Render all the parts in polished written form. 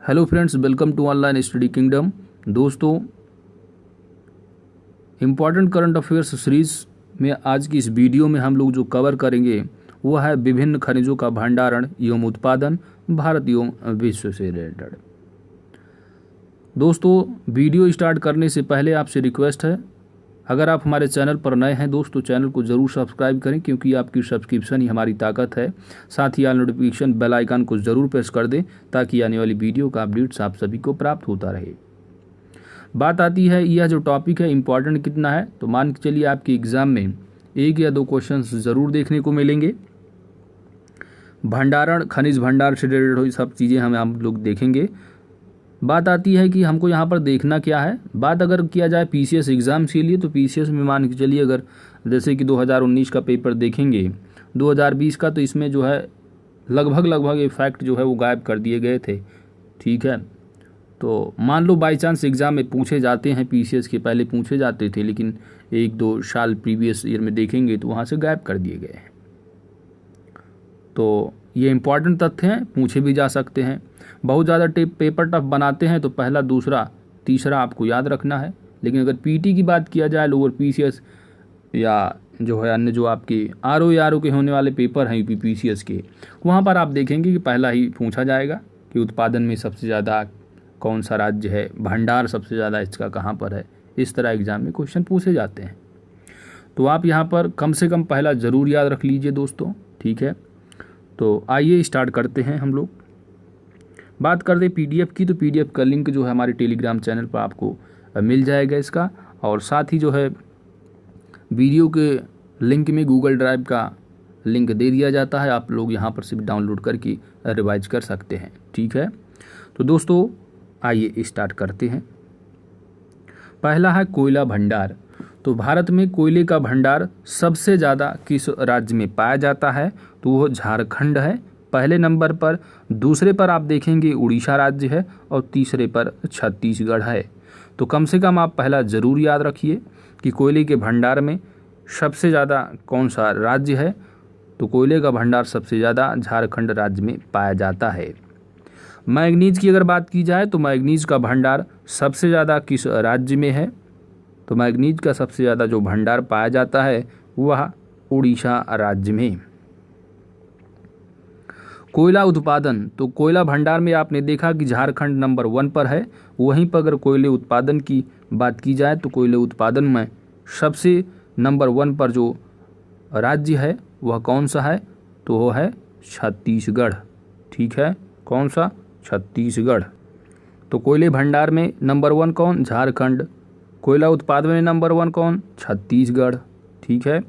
Hello friends, welcome to online study kingdom. दोस्तों, important current affairs series में आज की इस वीडियो में हम लोग जो कवर करेंगे वो है विभिन्न खनिजों का भंडारण एवं उत्पादन भारत एवं विश्व से रिलेटेड। दोस्तों, वीडियो स्टार्ट करने से पहले आपसे रिक्वेस्ट है, अगर आप हमारे चैनल पर नए हैं दोस्तों, चैनल को ज़रूर सब्सक्राइब करें क्योंकि आपकी सब्सक्रिप्शन ही हमारी ताकत है। साथ ही ऑल नोटिफिकेशन बेल आइकन को ज़रूर प्रेस कर दें ताकि आने वाली वीडियो का अपडेट्स आप सभी को प्राप्त होता रहे। बात आती है, यह जो टॉपिक है इम्पॉर्टेंट कितना है, तो मान के चलिए आपके एग्ज़ाम में 1 या 2 क्वेश्चन ज़रूर देखने को मिलेंगे। भंडारण, खनिज भंडार से रिलेटेड हो, सब चीज़ें हम लोग देखेंगे। बात आती है कि हमको यहाँ पर देखना क्या है। बात अगर किया जाए पीसीएस एग्ज़ाम्स के लिए, तो पीसीएस में मान के चलिए अगर जैसे कि 2019 का पेपर देखेंगे, 2020 का, तो इसमें जो है लगभग ये फैक्ट जो है वो गायब कर दिए गए थे। ठीक है, तो मान लो बाई चांस एग्ज़ाम में पूछे जाते हैं, पीसीएस के पहले पूछे जाते थे, लेकिन 1-2 साल प्रीवियस ईयर में देखेंगे तो वहाँ से गायब कर दिए गए हैं। तो ये इम्पॉर्टेंट तथ्य हैं, पूछे भी जा सकते हैं। बहुत ज़्यादा पेपर टफ बनाते हैं तो पहला, दूसरा, तीसरा आपको याद रखना है। लेकिन अगर पीटी की बात किया जाए, लोअर पीसीएस या जो है अन्य जो आपके आरओ के होने वाले पेपर हैं यूपी पीसीएस के, वहाँ पर आप देखेंगे कि पहला ही पूछा जाएगा कि उत्पादन में सबसे ज़्यादा कौन सा राज्य है, भंडार सबसे ज़्यादा इसका कहाँ पर है। इस तरह एग्ज़ाम में क्वेश्चन पूछे जाते हैं। तो आप यहाँ पर कम से कम पहला ज़रूर याद रख लीजिए दोस्तों। ठीक है, तो आइए स्टार्ट करते हैं हम लोग। बात कर दे पीडीएफ की, तो पीडीएफ का लिंक जो है हमारे टेलीग्राम चैनल पर आपको मिल जाएगा इसका, और साथ ही जो है वीडियो के लिंक में गूगल ड्राइव का लिंक दे दिया जाता है। आप लोग यहाँ पर से भी डाउनलोड करके रिवाइज कर सकते हैं। ठीक है, तो दोस्तों आइए स्टार्ट करते हैं। पहला है कोयला भंडार। तो भारत में कोयले का भंडार सबसे ज़्यादा किस राज्य में पाया जाता है, तो वो झारखंड है पहले नंबर पर। दूसरे पर आप देखेंगे उड़ीसा राज्य है, और तीसरे पर छत्तीसगढ़ है। तो कम से कम आप पहला ज़रूर याद रखिए कि कोयले के भंडार में सबसे ज़्यादा कौन सा राज्य है, तो कोयले का भंडार सबसे ज़्यादा झारखंड राज्य में पाया जाता है। मैंगनीज की अगर बात की जाए, तो मैंगनीज का भंडार सबसे ज़्यादा किस राज्य में है, तो मैंगनीज का सबसे ज़्यादा जो भंडार पाया जाता है वह उड़ीसा राज्य में। कोयला उत्पादन, तो कोयला भंडार में आपने देखा कि झारखंड नंबर 1 पर है। वहीं पर अगर कोयले उत्पादन की बात की जाए, तो कोयले उत्पादन में सबसे नंबर 1 पर जो राज्य है वह कौन सा है, तो वो है छत्तीसगढ़। ठीक है, कौन सा, छत्तीसगढ़। तो कोयले भंडार में नंबर 1 कौन, झारखंड। कोयला उत्पादन में नंबर 1 कौन, छत्तीसगढ़। ठीक है,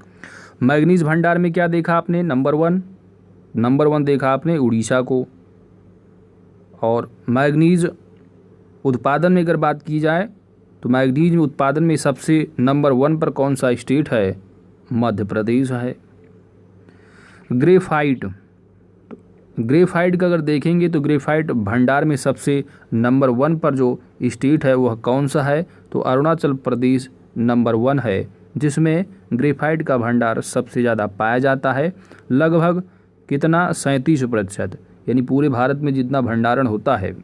मैंगनीज भंडार में क्या देखा आपने, नंबर 1 देखा आपने उड़ीसा को। और मैंगनीज उत्पादन में अगर बात की जाए, तो मैंगनीज उत्पादन में सबसे नंबर 1 पर कौन सा स्टेट है, मध्य प्रदेश है। ग्रेफाइट का अगर देखेंगे, तो ग्रेफाइट भंडार में सबसे नंबर 1 पर जो स्टेट है वह कौन सा है, तो अरुणाचल प्रदेश नंबर 1 है, जिसमें ग्रेफाइट का भंडार सबसे ज़्यादा पाया जाता है। लगभग कितना, 37%, यानी पूरे भारत में जितना भंडारण होता है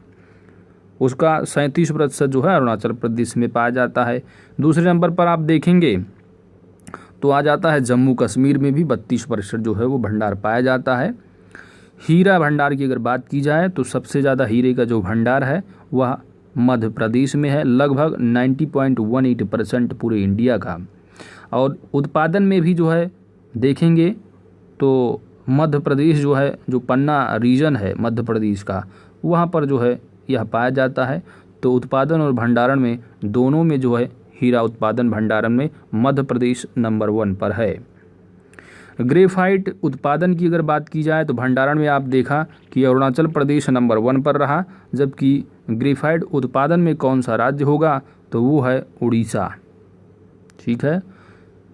उसका 37% जो है अरुणाचल प्रदेश में पाया जाता है। दूसरे नंबर पर आप देखेंगे तो आ जाता है जम्मू कश्मीर में भी 32% जो है वो भंडार पाया जाता है। हीरा भंडार की अगर बात की जाए, तो सबसे ज़्यादा हीरे का जो भंडार है वह मध्य प्रदेश में है, लगभग 90.18% पूरे इंडिया का। और उत्पादन में भी जो है देखेंगे तो मध्य प्रदेश जो है, जो पन्ना रीजन है मध्य प्रदेश का, वहाँ पर जो है यह पाया जाता है। तो उत्पादन और भंडारण में दोनों में जो है हीरा उत्पादन भंडारण में मध्य प्रदेश नंबर 1 पर है। ग्रेफाइट उत्पादन की अगर बात की जाए, तो भंडारण में आप देखा कि अरुणाचल प्रदेश नंबर 1 पर रहा, जबकि ग्रेफाइट उत्पादन में कौन सा राज्य होगा, तो वो है उड़ीसा। ठीक है,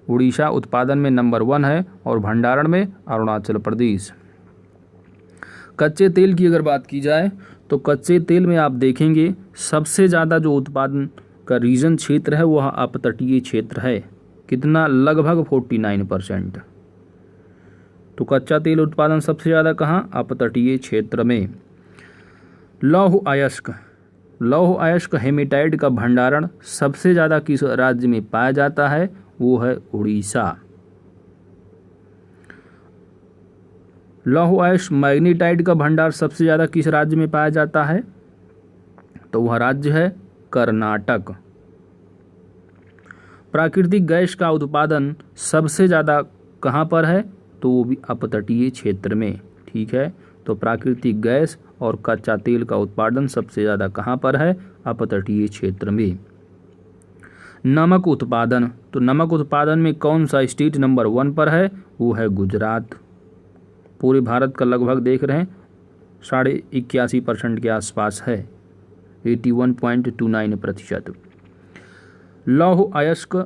उड़ीसा उत्पादन में नंबर 1 है और भंडारण में अरुणाचल प्रदेश। कच्चे तेल की अगर बात की जाए, तो कच्चे तेल में आप देखेंगे सबसे ज़्यादा जो उत्पादन का रीजन क्षेत्र है वह अपतटीय क्षेत्र है। कितना, लगभग 49%। तो कच्चा तेल उत्पादन सबसे ज़्यादा कहाँ, अपतटीय क्षेत्र में। लौह अयस्क, लौह अयस्क हेमेटाइट का भंडारण सबसे ज़्यादा किस राज्य में पाया जाता है? वो है उड़ीसा। लौह अयस्क मैग्नीटाइट का भंडार सबसे ज़्यादा किस राज्य में पाया जाता है? तो वह राज्य है कर्नाटक। प्राकृतिक गैस का उत्पादन सबसे ज़्यादा कहाँ पर है? तो वो भी अपतटीय क्षेत्र में। ठीक है, तो प्राकृतिक गैस और कच्चा तेल का उत्पादन सबसे ज़्यादा कहाँ पर है? अपतटीय क्षेत्र में। नमक उत्पादन, तो नमक उत्पादन में कौन सा स्टेट नंबर 1 पर है? वो है गुजरात। पूरे भारत का लगभग देख रहे हैं 81% के आसपास है, 81.29%। लौह अयस्क,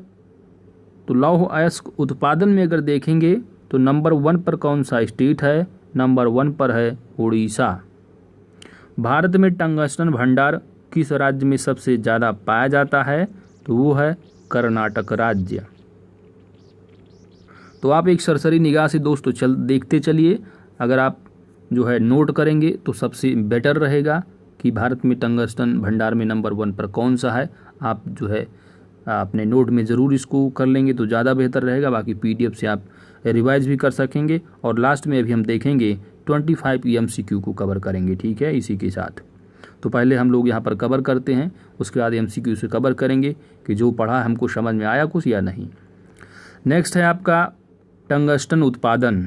तो लौह अयस्क उत्पादन में अगर देखेंगे तो नंबर 1 पर कौन सा स्टेट है? नंबर 1 पर है उड़ीसा। भारत में टंगस्टन भंडार किस राज्य में सबसे ज़्यादा पाया जाता है? तो वो है कर्नाटक राज्य। तो आप एक सरसरी निगाह से दोस्तों देखते चलिए, अगर आप जो है नोट करेंगे तो सबसे बेटर रहेगा कि भारत में टंगस्टन भंडार में नंबर 1 पर कौन सा है। आप जो है अपने नोट में ज़रूर इसको कर लेंगे तो ज़्यादा बेहतर रहेगा। बाकी PDF से आप रिवाइज भी कर सकेंगे। और लास्ट में अभी हम देखेंगे 25 MCQ को कवर करेंगे। ठीक है, इसी के साथ तो पहले हम लोग यहाँ पर कवर करते हैं, उसके बाद MCQ से कवर करेंगे कि जो पढ़ा हमको समझ में आया कुछ या नहीं। नेक्स्ट है आपका टंगस्टन उत्पादन।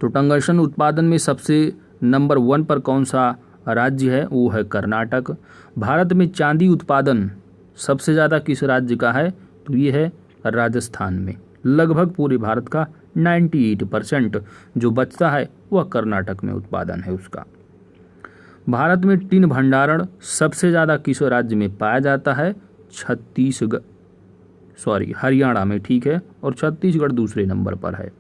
तो टंगस्टन उत्पादन में सबसे नंबर 1 पर कौन सा राज्य है? वो है कर्नाटक। भारत में चांदी उत्पादन सबसे ज़्यादा किस राज्य का है? तो ये है राजस्थान में। लगभग पूरे भारत का 98% जो बचता है वह कर्नाटक में उत्पादन है उसका। भारत में टिन भंडारण सबसे ज़्यादा किस राज्य में पाया जाता है? हरियाणा में। ठीक है, और छत्तीसगढ़ दूसरे नंबर पर है।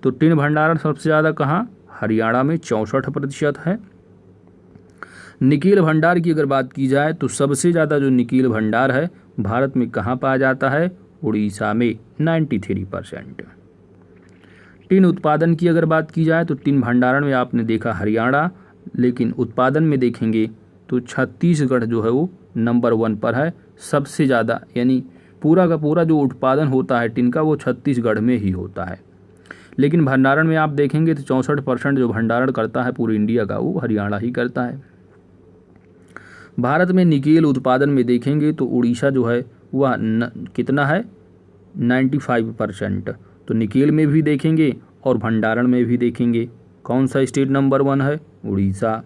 तो टिन भंडारण सबसे ज़्यादा कहाँ? हरियाणा में 64% है। निकेल भंडार की अगर बात की जाए तो सबसे ज़्यादा जो निकेल भंडार है भारत में कहाँ पाया जाता है? उड़ीसा में 93%। टिन उत्पादन की अगर बात की जाए तो टिन भंडारण में आपने देखा हरियाणा, लेकिन उत्पादन में देखेंगे तो छत्तीसगढ़ जो है वो नंबर 1 पर है सबसे ज़्यादा। यानी पूरा का पूरा जो उत्पादन होता है टिन का वो छत्तीसगढ़ में ही होता है। लेकिन भंडारण में आप देखेंगे तो 64% जो भंडारण करता है पूरे इंडिया का वो हरियाणा ही करता है। भारत में निकेल उत्पादन में देखेंगे तो उड़ीसा जो है वह कितना है? 95%। तो निकेल में भी देखेंगे और भंडारण में भी देखेंगे कौन सा स्टेट नंबर 1 है? उड़ीसा।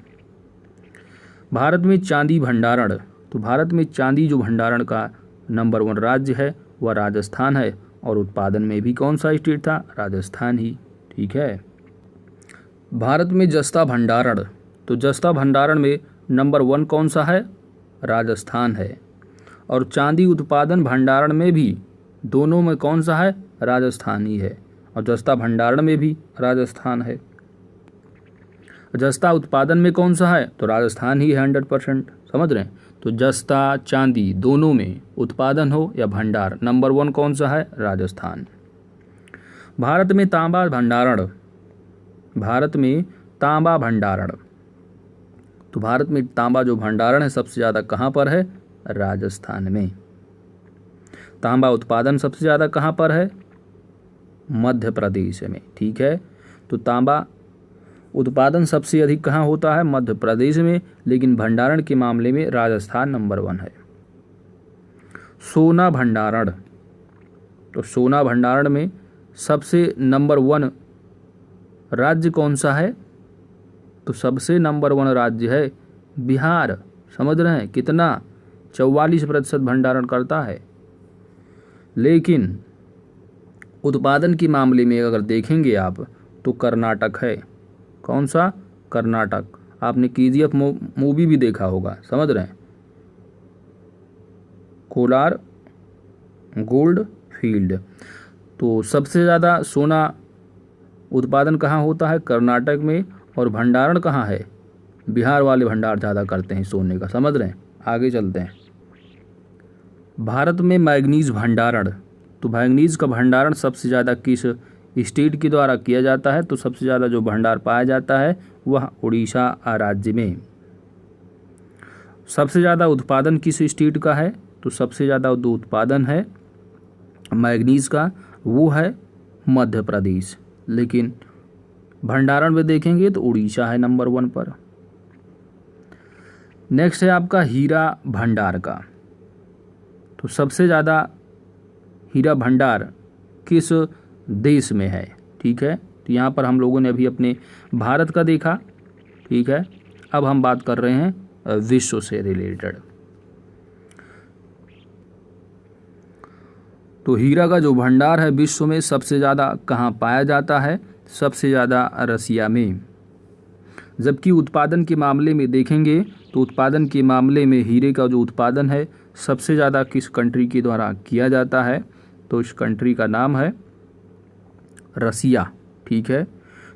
भारत में चांदी भंडारण, तो भारत में चांदी जो भंडारण का नंबर 1 राज्य है वह राजस्थान है। और उत्पादन में भी कौन सा स्टेट था? राजस्थान ही। ठीक है। भारत में जस्ता भंडारण, तो जस्ता भंडारण में नंबर 1 कौन सा है? राजस्थान है। और चांदी उत्पादन भंडारण में भी दोनों में कौन सा है? राजस्थान ही है। और जस्ता भंडारण में भी राजस्थान है। जस्ता उत्पादन में कौन सा है? तो राजस्थान ही है 100%। समझ रहे हैं? तो जस्ता चांदी दोनों में उत्पादन हो या भंडार, नंबर 1 कौन सा है? राजस्थान। भारत में तांबा भंडारण, भारत में तांबा भंडारण, तो भारत में तांबा जो भंडारण है सबसे ज़्यादा कहाँ पर है? राजस्थान में। तांबा उत्पादन सबसे ज़्यादा कहाँ पर है? मध्य प्रदेश में। ठीक है, तो तांबा उत्पादन सबसे अधिक कहाँ होता है? मध्य प्रदेश में। लेकिन भंडारण के मामले में राजस्थान नंबर 1 है। सोना भंडारण, तो सोना भंडारण में सबसे नंबर 1 राज्य कौन सा है? तो सबसे नंबर 1 राज्य है बिहार। समझ रहे हैं? कितना? 44% भंडारण करता है। लेकिन उत्पादन के मामले में अगर देखेंगे आप तो कर्नाटक है। कौन सा? कर्नाटक। आपने KGF मूवी भी देखा होगा। समझ रहे हैं? Kolar gold field. तो सबसे ज़्यादा सोना उत्पादन कहाँ होता है? कर्नाटक में। और भंडारण कहाँ है? बिहार वाले भंडार ज़्यादा करते हैं सोने का। समझ रहे हैं? आगे चलते हैं। भारत में मैग्नीज भंडारण, तो मैग्नीज का भंडारण सबसे ज़्यादा किस स्टेट के द्वारा किया जाता है? तो सबसे ज़्यादा जो भंडार पाया जाता है वह उड़ीसा राज्य में। सबसे ज़्यादा उत्पादन किस स्टेट का है? तो सबसे ज़्यादा जो उत्पादन है मैग्नीज का वो है मध्य प्रदेश, लेकिन भंडारण में देखेंगे तो उड़ीसा है नंबर 1 पर। नेक्स्ट है आपका हीरा भंडार का। तो सबसे ज़्यादा हीरा भंडार किस देश में है? ठीक है, तो यहाँ पर हम लोगों ने अभी अपने भारत का देखा। ठीक है, अब हम बात कर रहे हैं विश्व से रिलेटेड। तो हीरा का जो भंडार है विश्व में सबसे ज़्यादा कहाँ पाया जाता है? सबसे ज़्यादा रसिया में। जबकि उत्पादन के मामले में देखेंगे तो उत्पादन के मामले में हीरे का जो उत्पादन है सबसे ज़्यादा किस कंट्री के द्वारा किया जाता है? तो इस कंट्री का नाम है रसिया। ठीक है,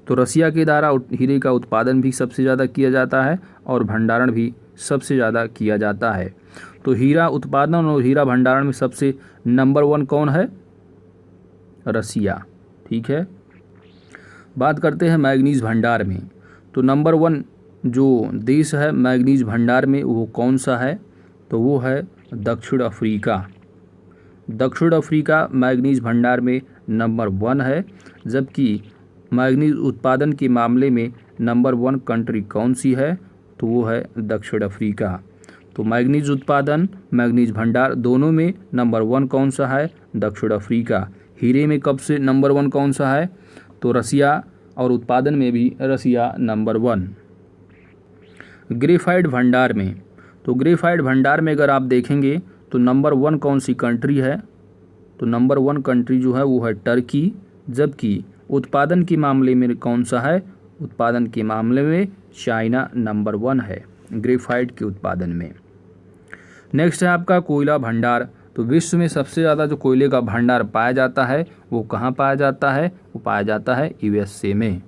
तो रसिया के द्वारा हीरे का उत्पादन भी सबसे ज़्यादा किया जाता है और भंडारण भी सबसे ज़्यादा किया जाता है। तो हीरा उत्पादन और हीरा भंडारण में सबसे नंबर 1 कौन है? रसिया। ठीक है, बात करते हैं मैग्नीज भंडार में। तो नंबर 1 जो देश है मैग्नीज भंडार में वो कौन सा है? तो वो है दक्षिण अफ्रीका। दक्षिण अफ्रीका मैग्नीज भंडार में नंबर 1 है। जबकि मैग्नीज उत्पादन के मामले में नंबर 1 कंट्री कौन सी है? तो वो है दक्षिण अफ्रीका। तो मैग्नीज उत्पादन मैग्नीज भंडार दोनों में नंबर 1 कौन सा है? दक्षिण अफ्रीका। हीरे में कब से नंबर 1 कौन सा है? तो रसिया, और उत्पादन में भी रसिया नंबर 1। ग्रेफाइट भंडार में, तो ग्रेफाइट भंडार में अगर आप देखेंगे तो नंबर 1 कौन सी कंट्री है? तो नंबर 1 कंट्री जो है वो है टर्की। जबकि उत्पादन के मामले में कौन सा है? उत्पादन के मामले में चाइना नंबर 1 है ग्रेफाइट के उत्पादन में। नेक्स्ट है आपका कोयला भंडार। तो विश्व में सबसे ज़्यादा जो कोयले का भंडार पाया जाता है वो कहाँ पाया जाता है? वो पाया जाता है यूएसए में।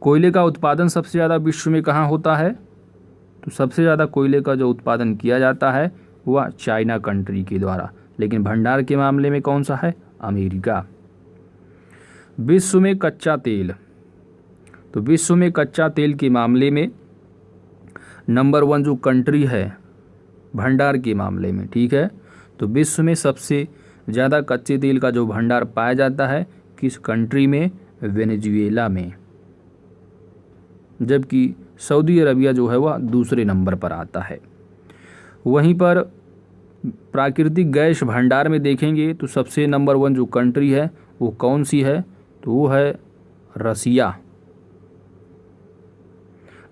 कोयले का उत्पादन सबसे ज़्यादा विश्व में कहाँ होता है? तो सबसे ज़्यादा कोयले का जो उत्पादन किया जाता है वह चाइना कंट्री के द्वारा, लेकिन भंडार के मामले में कौन सा है? अमेरिका। विश्व में कच्चा तेल, तो विश्व में कच्चा तेल के मामले में नंबर 1 जो कंट्री है भंडार के मामले में, ठीक है, तो विश्व में सबसे ज़्यादा कच्चे तेल का जो भंडार पाया जाता है किस कंट्री में? वेनेजुएला में। जबकि सऊदी अरबिया जो है वह दूसरे नंबर पर आता है। वहीं पर प्राकृतिक गैस भंडार में देखेंगे तो सबसे नंबर 1 जो कंट्री है वो कौन सी है? तो वो है रसिया।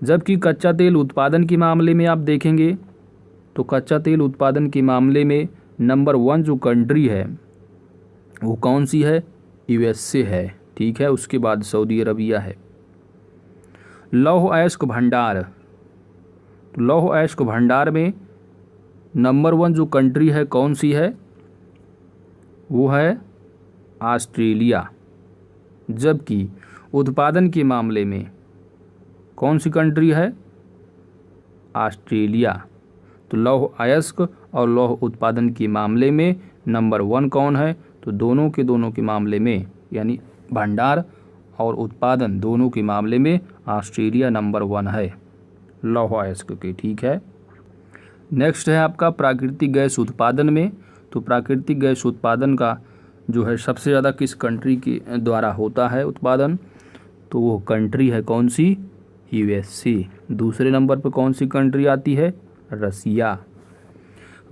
जबकि कच्चा तेल उत्पादन के मामले में आप देखेंगे तो कच्चा तेल उत्पादन के मामले में नंबर 1 जो कंट्री है वो कौन सी है? यूएसए है। ठीक है, उसके बाद सऊदी अरबिया है। लौह अयस्क भंडार, तो लौह अयस्क भंडार में नंबर 1 जो कंट्री है कौन सी है? वो है ऑस्ट्रेलिया। जबकि उत्पादन के मामले में कौन सी कंट्री है? ऑस्ट्रेलिया। तो लौह अयस्क और लौह उत्पादन के मामले में नंबर 1 कौन है? तो दोनों के मामले में, यानी भंडार और उत्पादन दोनों के मामले में ऑस्ट्रेलिया नंबर 1 है लौह अयस्क के। ठीक है, नेक्स्ट है आपका प्राकृतिक गैस उत्पादन में। तो प्राकृतिक गैस उत्पादन का जो है सबसे ज़्यादा किस कंट्री के द्वारा होता है उत्पादन? तो वो कंट्री है कौन सी? यूएसए। दूसरे नंबर पर कौन सी कंट्री आती है? रसिया।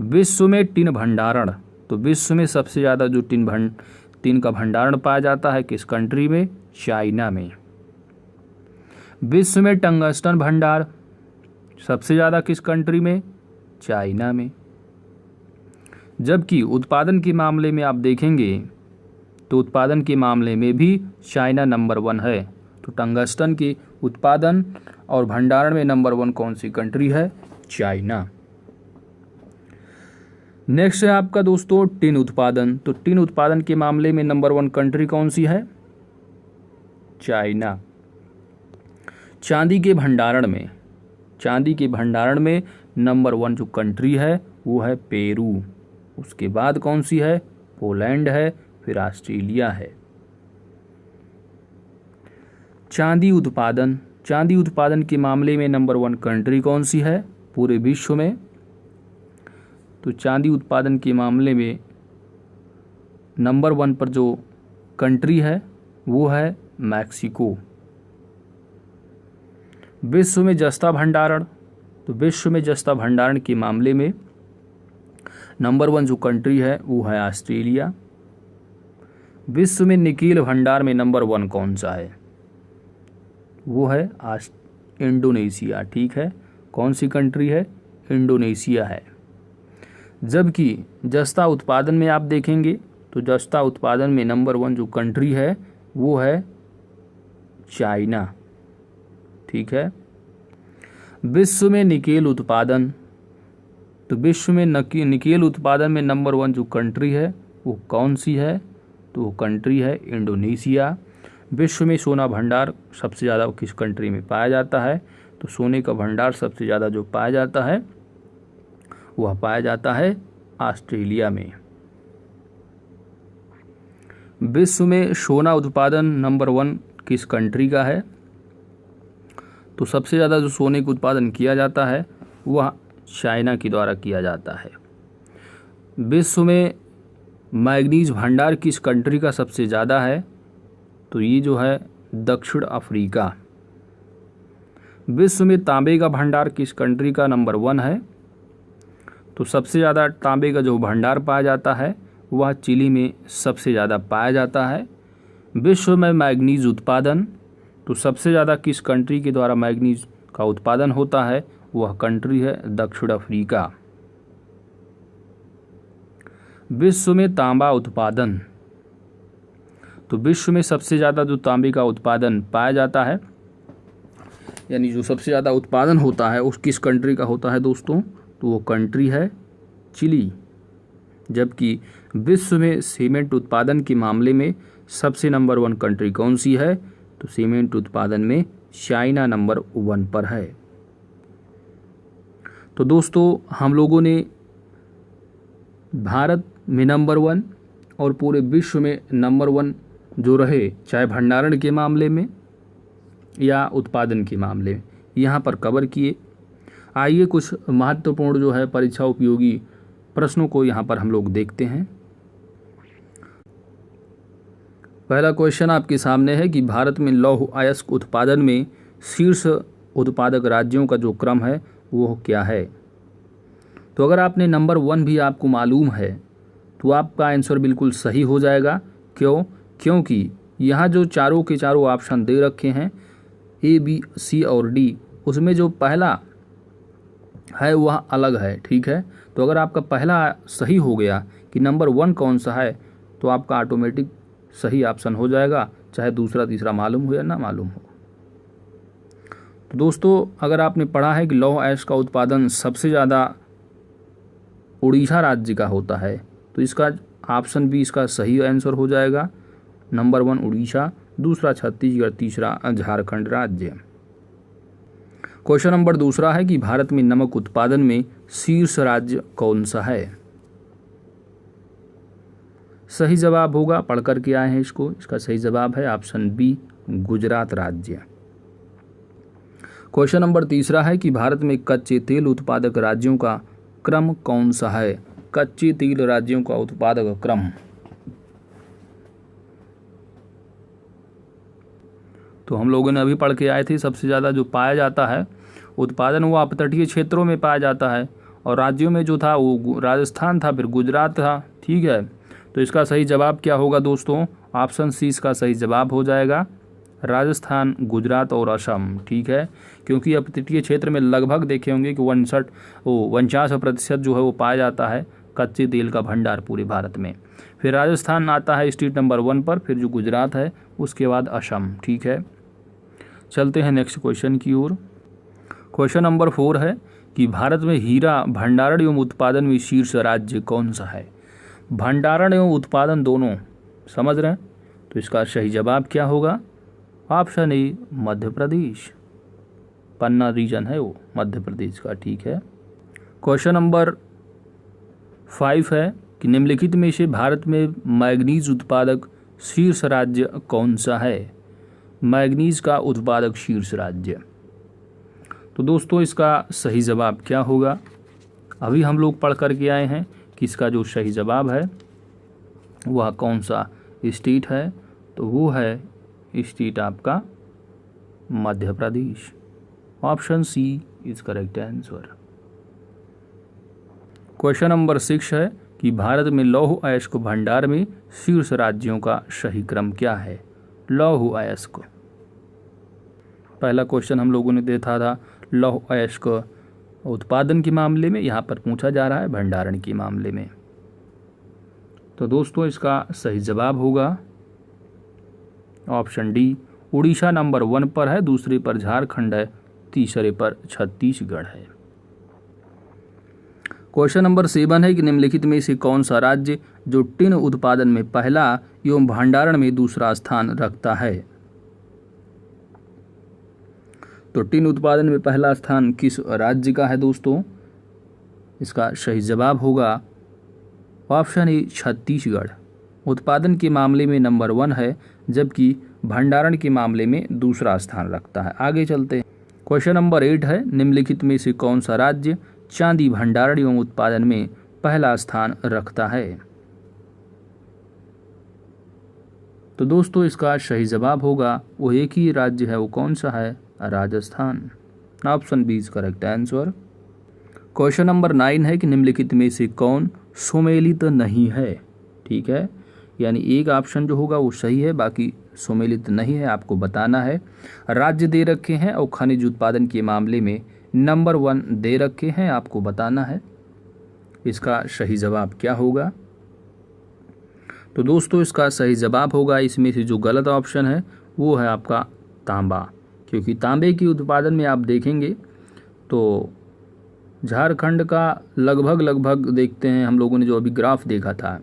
विश्व में टिन भंडारण, तो विश्व में सबसे ज़्यादा जो टिन का भंडारण पाया जाता है किस कंट्री में? चाइना में। विश्व में टंगस्टन भंडार सबसे ज़्यादा किस कंट्री में? चाइना में। जबकि उत्पादन के मामले में आप देखेंगे तो उत्पादन के मामले में भी चाइना नंबर 1 है। तो टंगस्टन के उत्पादन और भंडारण में नंबर 1 कौन सी कंट्री है? चाइना। नेक्स्ट है आपका दोस्तों टिन उत्पादन। तो टिन उत्पादन के मामले में नंबर 1 कंट्री कौन सी है? चाइना। चांदी के भंडारण में नंबर 1 जो कंट्री है वो है पेरू। उसके बाद कौन सी है? पोलैंड है, फिर ऑस्ट्रेलिया है। चांदी उत्पादन, चांदी उत्पादन के मामले में नंबर 1 कंट्री कौन सी है पूरे विश्व में? तो चांदी उत्पादन के मामले में नंबर 1 पर जो कंट्री है वो है मैक्सिको। विश्व में जस्ता भंडारण, तो विश्व में जस्ता भंडारण के मामले में नंबर 1 जो कंट्री है वो है ऑस्ट्रेलिया। विश्व में निकेल भंडार में नंबर 1 कौन सा है? वो है इंडोनेशिया। ठीक है, कौन सी कंट्री है? इंडोनेशिया है। जबकि जस्ता उत्पादन में आप देखेंगे तो जस्ता उत्पादन में नंबर 1 जो कंट्री है वो है चाइना। ठीक है। विश्व में निकेल उत्पादन, तो विश्व में निकेल उत्पादन में नंबर 1 जो कंट्री है वो कौन सी है? तो वो कंट्री है इंडोनेशिया। विश्व में सोना भंडार सबसे ज़्यादा किस कंट्री में पाया जाता है? तो सोने का भंडार सबसे ज़्यादा जो पाया जाता है वह पाया जाता है ऑस्ट्रेलिया में। विश्व में सोना उत्पादन नंबर 1 किस कंट्री का है? तो सबसे ज़्यादा जो सोने का उत्पादन किया जाता है वह चाइना के द्वारा किया जाता है। विश्व में मैग्नीज भंडार किस कंट्री का सबसे ज़्यादा है? तो ये जो है दक्षिण अफ्रीका। विश्व में तांबे का भंडार किस कंट्री का नंबर 1 है? तो सबसे ज़्यादा तांबे का जो भंडार पाया जाता है वह चिली में सबसे ज़्यादा पाया जाता है। विश्व में मैग्नीज उत्पादन, तो सबसे ज़्यादा किस कंट्री के द्वारा मैग्नीज का उत्पादन होता है? वह कंट्री है दक्षिण अफ्रीका। विश्व में तांबा उत्पादन, तो विश्व में सबसे ज़्यादा जो तांबे का उत्पादन पाया जाता है, यानी जो सबसे ज़्यादा उत्पादन होता है उस किस कंट्री का होता है दोस्तों? तो वो कंट्री है चिली। जबकि विश्व में सीमेंट उत्पादन के मामले में सबसे नंबर 1 कंट्री कौन सी है? तो सीमेंट उत्पादन में चाइना नंबर 1 पर है। तो दोस्तों हम लोगों ने भारत में नंबर 1 और पूरे विश्व में नंबर 1 जो रहे, चाहे भंडारण के मामले में या उत्पादन के मामले में, यहाँ पर कवर किए। आइए कुछ महत्वपूर्ण जो है परीक्षा उपयोगी प्रश्नों को यहाँ पर हम लोग देखते हैं। पहला क्वेश्चन आपके सामने है कि भारत में लौह अयस्क उत्पादन में शीर्ष उत्पादक राज्यों का जो क्रम है वो क्या है? तो अगर आपने नंबर 1 भी आपको मालूम है तो आपका आंसर बिल्कुल सही हो जाएगा। क्यों? क्योंकि यहाँ जो चारों के चारों ऑप्शन दे रखे हैं A, B, C और D, उसमें जो पहला है वह अलग है। ठीक है, तो अगर आपका पहला सही हो गया कि नंबर 1 कौन सा है तो आपका ऑटोमेटिक सही ऑप्शन हो जाएगा, चाहे दूसरा तीसरा मालूम हो या ना मालूम हो। तो दोस्तों अगर आपने पढ़ा है कि लौह अयस्क का उत्पादन सबसे ज़्यादा उड़ीसा राज्य का होता है तो इसका ऑप्शन भी इसका सही आंसर हो जाएगा। नंबर 1 उड़ीसा, दूसरा छत्तीसगढ़, तीसरा झारखंड राज्य। क्वेश्चन नंबर दूसरा है कि भारत में नमक उत्पादन में शीर्ष राज्य कौन सा है? सही जवाब होगा, पढ़ करके आए हैं इसको, इसका सही जवाब है ऑप्शन बी गुजरात राज्य। क्वेश्चन नंबर तीसरा है कि भारत में कच्चे तेल उत्पादक राज्यों का क्रम कौन सा है? कच्चे तेल राज्यों का उत्पादक क्रम, तो हम लोगों ने अभी पढ़ के आए थे सबसे ज़्यादा जो पाया जाता है उत्पादन वो अपतटीय क्षेत्रों में पाया जाता है और राज्यों में जो था वो राजस्थान था, फिर गुजरात था। ठीक है, तो इसका सही जवाब क्या होगा दोस्तों? ऑप्शन सी इसका सही जवाब हो जाएगा, राजस्थान, गुजरात और असम। ठीक है, क्योंकि अपतटीय क्षेत्र में लगभग देखे होंगे कि 49% जो है वो पाया जाता है कच्चे तेल का भंडार पूरे भारत में। फिर राजस्थान आता है स्टेट नंबर 1 पर, फिर जो गुजरात है उसके बाद असम। ठीक है, चलते हैं नेक्स्ट क्वेश्चन की ओर। क्वेश्चन नंबर 4 है कि भारत में हीरा भंडारण एवं उत्पादन में शीर्ष राज्य कौन सा है? भंडारण एवं उत्पादन दोनों समझ रहे हैं, तो इसका सही जवाब क्या होगा? Option A Madhya Pradesh, Panna reason है वो मध्य प्रदेश का। ठीक है, क्वेश्चन नंबर 5 है कि निम्नलिखित में से भारत में मैग्नीज उत्पादक शीर्ष राज्य कौन सा है? मैग्नीज का उत्पादक शीर्ष राज्य। तो दोस्तों इसका सही जवाब क्या होगा? अभी हम लोग पढ़ करके आए हैं कि इसका जो सही जवाब है वह कौन सा स्टेट है, तो वो है स्टेट आपका Madhya Pradesh. Option C is correct answer. Question number 6 है कि भारत में लौह अयस्क भंडार में शीर्ष राज्यों का सही क्रम क्या है? लौह अयस्क, पहला क्वेश्चन हम लोगों ने देखा था लौह अयस्क उत्पादन के मामले में, यहाँ पर पूछा जा रहा है भंडारण के मामले में। तो दोस्तों इसका सही जवाब होगा ऑप्शन डी। उड़ीसा नंबर 1 पर है, दूसरे पर झारखंड है, तीसरे पर छत्तीसगढ़ है। क्वेश्चन नंबर 7 है कि निम्नलिखित में से कौन सा राज्य जो टिन उत्पादन में पहला एवं भंडारण में दूसरा स्थान रखता है? तो टिन उत्पादन में पहला स्थान किस राज्य का है दोस्तों? इसका सही जवाब होगा ऑप्शन ए छत्तीसगढ़। उत्पादन के मामले में नंबर 1 है, जबकि भंडारण के मामले में दूसरा स्थान रखता है। आगे चलते हैं। क्वेश्चन नंबर 8 है निम्नलिखित में से कौन सा राज्य चांदी भंडारण एवं उत्पादन में पहला स्थान रखता है? तो दोस्तों इसका सही जवाब होगा वो एक ही राज्य है, वो कौन सा है? Rajasthan. Option B is correct answer. Question number 9 है कि निम्नलिखित में से कौन सुमेलित नहीं है? ठीक है, यानी एक ऑप्शन जो होगा वो सही है, बाकी सुमेलित नहीं है, आपको बताना है। राज्य दे रखे हैं और खनिज उत्पादन के मामले में नंबर 1 दे रखे हैं, आपको बताना है इसका सही जवाब क्या होगा। तो दोस्तों इसका सही जवाब होगा, इसमें से जो गलत ऑप्शन है वो है आपका तांबा, क्योंकि तांबे के उत्पादन में आप देखेंगे तो झारखंड का लगभग देखते हैं हम लोगों ने जो अभी ग्राफ देखा था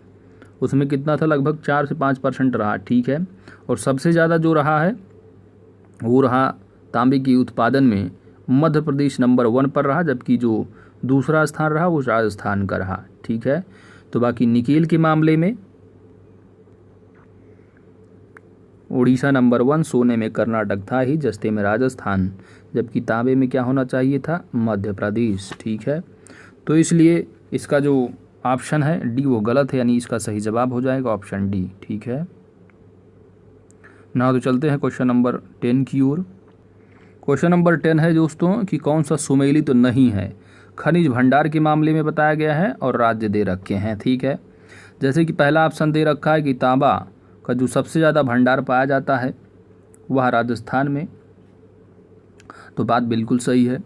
उसमें कितना था, लगभग 4 से 5% रहा। ठीक है, और सबसे ज़्यादा जो रहा है वो रहा तांबे की उत्पादन में मध्य प्रदेश नंबर 1 पर रहा, जबकि जो दूसरा स्थान रहा वो राजस्थान का रहा। ठीक है, तो बाकी निकेल के मामले में उड़ीसा नंबर 1, सोने में कर्नाटक था ही, जस्ते में राजस्थान, जबकि तांबे में क्या होना चाहिए था? मध्य प्रदेश। ठीक है, तो इसलिए इसका जो ऑप्शन है डी वो गलत है, यानी इसका सही जवाब हो जाएगा ऑप्शन डी। ठीक है ना, तो चलते हैं क्वेश्चन नंबर 10 की ओर। क्वेश्चन नंबर 10 है दोस्तों कि कौन सा सुमेलित तो नहीं है? खनिज भंडार के मामले में बताया गया है और राज्य दे रखे हैं। ठीक है, जैसे कि पहला ऑप्शन दे रखा है कि तांबा का जो सबसे ज़्यादा भंडार पाया जाता है वह राजस्थान में, तो बात बिल्कुल सही है।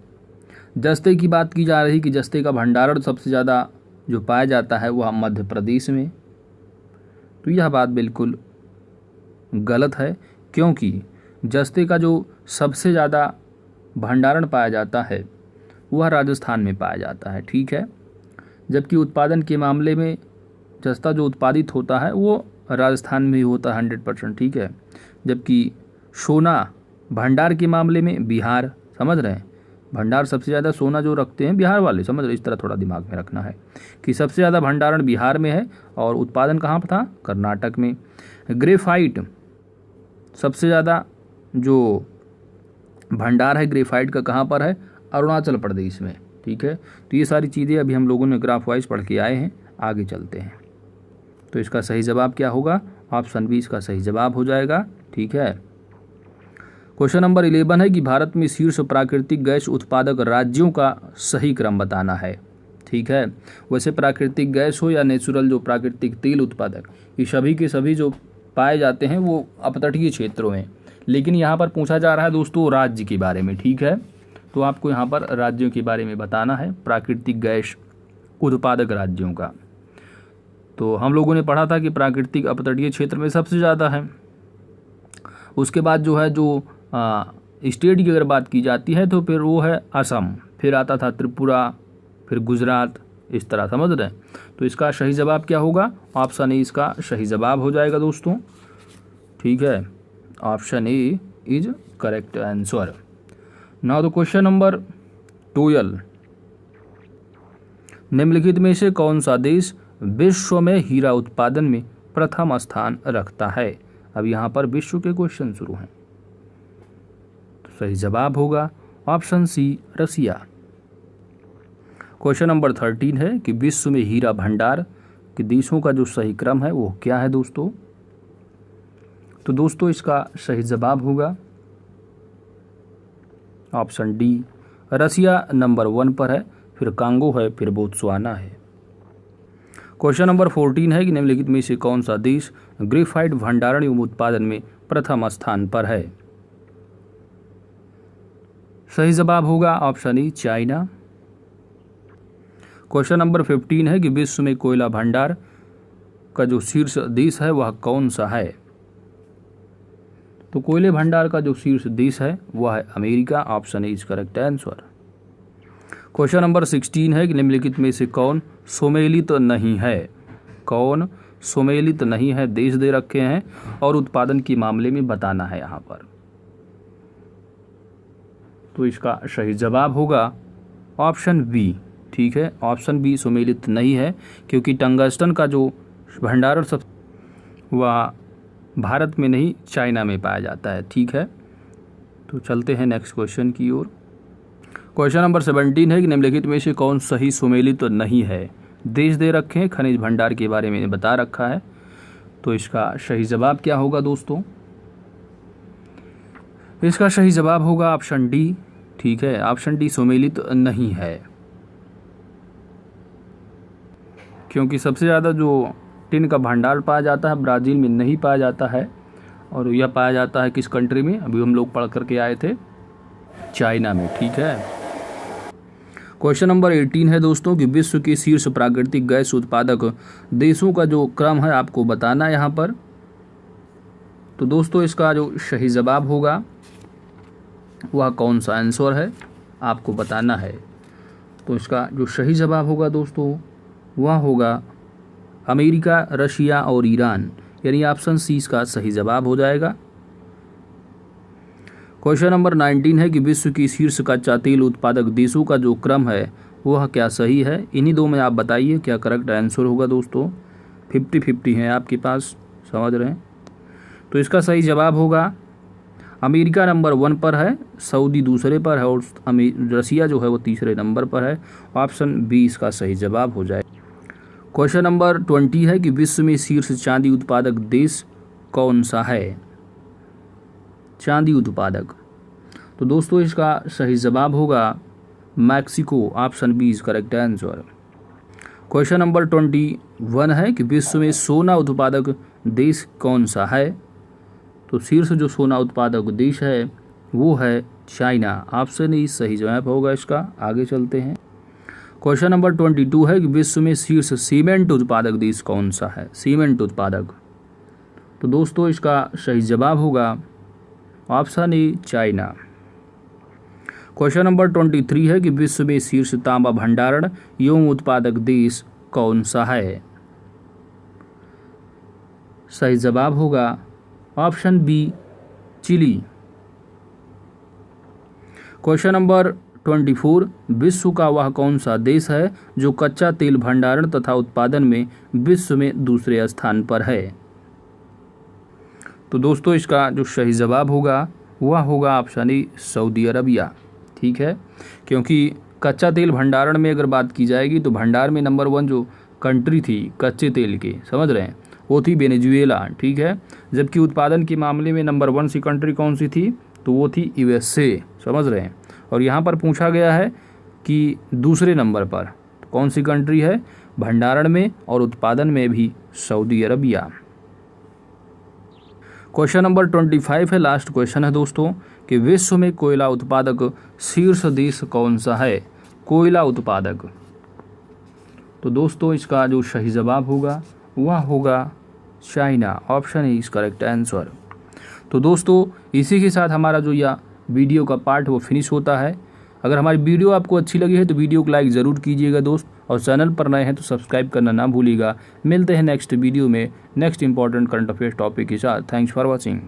जस्ते की बात की जा रही कि जस्ते का भंडारण सबसे ज़्यादा जो पाया जाता है वह मध्य प्रदेश में, तो यह बात बिल्कुल गलत है, क्योंकि जस्ते का जो सबसे ज़्यादा भंडारण पाया जाता है वह राजस्थान में पाया जाता है। ठीक है, जबकि उत्पादन के मामले में जस्ता जो उत्पादित होता है वो राजस्थान में ही होता है 100%। ठीक है, जबकि सोना भंडार के मामले में बिहार, समझ रहे हैं, भंडार सबसे ज़्यादा सोना जो रखते हैं बिहार वाले, समझ रहे, इस तरह थोड़ा दिमाग में रखना है कि सबसे ज़्यादा भंडारण बिहार में है और उत्पादन कहाँ पर था? कर्नाटक में। ग्रेफाइट सबसे ज़्यादा जो भंडार है ग्रेफाइट का कहाँ पर है? अरुणाचल प्रदेश में। ठीक है, तो ये सारी चीज़ें अभी हम लोगों ने ग्राफ वाइज पढ़ के आए हैं। आगे चलते हैं, तो इसका सही जवाब क्या होगा? ऑप्शन बी इसका सही जवाब हो जाएगा। ठीक है, क्वेश्चन नंबर 11 है कि भारत में शीर्ष प्राकृतिक गैस उत्पादक राज्यों का सही क्रम बताना है। ठीक है, वैसे प्राकृतिक गैस हो या नेचुरल जो प्राकृतिक तेल उत्पादक, ये सभी के सभी जो पाए जाते हैं वो अपतटीय क्षेत्रों में, लेकिन यहाँ पर पूछा जा रहा है दोस्तों राज्य के बारे में। ठीक है, तो आपको यहाँ पर राज्यों के बारे में बताना है, प्राकृतिक गैस उत्पादक राज्यों का। तो हम लोगों ने पढ़ा था कि प्राकृतिक अपतटीय क्षेत्र में सबसे ज़्यादा है। उसके बाद जो है जो स्टेट की अगर बात की जाती है तो फिर वो है असम, फिर आता था त्रिपुरा, फिर गुजरात, इस तरह, समझ रहे हैं। तो इसका सही जवाब क्या होगा? ऑप्शन ए इसका सही जवाब हो जाएगा दोस्तों। ठीक है, option A is correct answer. Now the question number 12, निम्नलिखित में से कौन सा देश विश्व में हीरा उत्पादन में प्रथम स्थान रखता है? अब यहाँ पर विश्व के क्वेश्चन शुरू हैं। सही जवाब होगा ऑप्शन सी रसिया। क्वेश्चन नंबर 13 है कि विश्व में हीरा भंडार के देशों का जो सही क्रम है वो क्या है दोस्तों। तो दोस्तों इसका सही जवाब होगा ऑप्शन डी, रसिया नंबर 1 पर है, फिर कांगो है, फिर बोत्सवाना है। क्वेश्चन नंबर 14 है कि निम्नलिखित में से कौन सा देश ग्रेफाइट भंडारण एवं उत्पादन में प्रथम स्थान पर है। सही जवाब होगा option E China. Question number 15 है कि विश्व में कोयला भंडार का जो शीर्ष देश है वह कौन सा है। तो कोयले भंडार का जो शीर्ष देश है वह है America, option A is correct answer. Question number 16 है कि निम्नलिखित में से कौन सुमेलित नहीं है। कौन सुमेलित नहीं है देश दे रखे हैं और उत्पादन के मामले में बताना है यहाँ पर। तो इसका सही जवाब होगा ऑप्शन बी। ठीक है, ऑप्शन बी सुमेलित नहीं है क्योंकि टंगस्टन का जो भंडारण सब वह भारत में नहीं चाइना में पाया जाता है। ठीक है, तो चलते हैं नेक्स्ट क्वेश्चन की ओर। क्वेश्चन नंबर 17 है कि निम्नलिखित में से कौन सही सुमेलित नहीं है। देश दे रखे हैं, खनिज भंडार के बारे में बता रखा है। तो इसका सही जवाब क्या होगा दोस्तों। इसका सही जवाब होगा ऑप्शन डी। ठीक है, ऑप्शन डी सुमेलित नहीं है क्योंकि सबसे ज़्यादा जो टिन का भंडार पाया जाता है ब्राज़ील में नहीं पाया जाता है, और यह पाया जाता है किस कंट्री में, अभी हम लोग पढ़ करके आए थे, चाइना में। ठीक है, क्वेश्चन नंबर 18 है दोस्तों कि विश्व के शीर्ष प्राकृतिक गैस उत्पादक देशों का जो क्रम है आपको बताना है यहाँ पर। तो दोस्तों इसका जो सही जवाब होगा वह कौन सा आंसर है आपको बताना है। तो इसका जो सही जवाब होगा दोस्तों वह होगा अमेरिका, रशिया और ईरान, यानी ऑप्शन सी इसका सही जवाब हो जाएगा। क्वेश्चन नंबर 19 है कि विश्व की शीर्ष कच्चा तेल उत्पादक देशों का जो क्रम है वह क्या सही है। इन्हीं दो में आप बताइए क्या करेक्ट आंसर होगा दोस्तों। 50-50 है आपके पास, समझ रहे हैं। तो इसका सही जवाब होगा अमेरिका नंबर 1 पर है, सऊदी दूसरे पर है और रसिया जो है वो तीसरे नंबर पर है। ऑप्शन बी इसका सही जवाब हो जाए। क्वेश्चन नंबर 20 है कि विश्व में शीर्ष चांदी उत्पादक देश कौन सा है। चांदी उत्पादक, तो दोस्तों इसका सही जवाब होगा Mexico, option B is correct answer. Question number 21 है कि विश्व में सोना उत्पादक देश कौन सा है। तो शीर्ष जो सोना उत्पादक देश है वो है चाइना, ऑप्शन ई सही जवाब होगा इसका। आगे चलते हैं। क्वेश्चन नंबर 22 है कि विश्व में शीर्ष सीमेंट उत्पादक देश कौन सा है। सीमेंट उत्पादक, तो दोस्तों इसका सही जवाब होगा option A China. Question number 23 है कि विश्व में शीर्ष तांबा भंडारण एवं उत्पादक देश कौन सा है। सही जवाब होगा option B Chile. Question number 24 विश्व का वह कौन सा देश है जो कच्चा तेल भंडारण तथा उत्पादन में विश्व में दूसरे स्थान पर है। तो दोस्तों इसका जो सही जवाब होगा वह होगा ऑप्शन ए सऊदी अरबिया। ठीक है, क्योंकि कच्चा तेल भंडारण में अगर बात की जाएगी तो भंडार में नंबर 1 जो कंट्री थी कच्चे तेल के, समझ रहे हैं, वो थी वेनेजुएला। ठीक है, जबकि उत्पादन के मामले में नंबर 1 सी कंट्री कौन सी थी, तो वो थी यूएसए, समझ रहे हैं। और यहाँ पर पूछा गया है कि दूसरे नंबर पर कौन सी कंट्री है, भंडारण में और उत्पादन में भी सऊदी अरबिया। क्वेश्चन नंबर 25 है, लास्ट क्वेश्चन है दोस्तों कि विश्व में कोयला उत्पादक शीर्ष देश कौन सा है। कोयला उत्पादक, तो दोस्तों इसका जो सही जवाब होगा वह होगा China, option is correct answer. तो दोस्तों इसी के साथ हमारा जो यह वीडियो का पार्ट वो फिनिश होता है। अगर हमारी वीडियो आपको अच्छी लगी है तो वीडियो को लाइक ज़रूर कीजिएगा दोस्त, और चैनल पर नए हैं तो सब्सक्राइब करना ना भूलिएगा। मिलते हैं नेक्स्ट वीडियो में next important current affairs topic के साथ। Thanks for watching.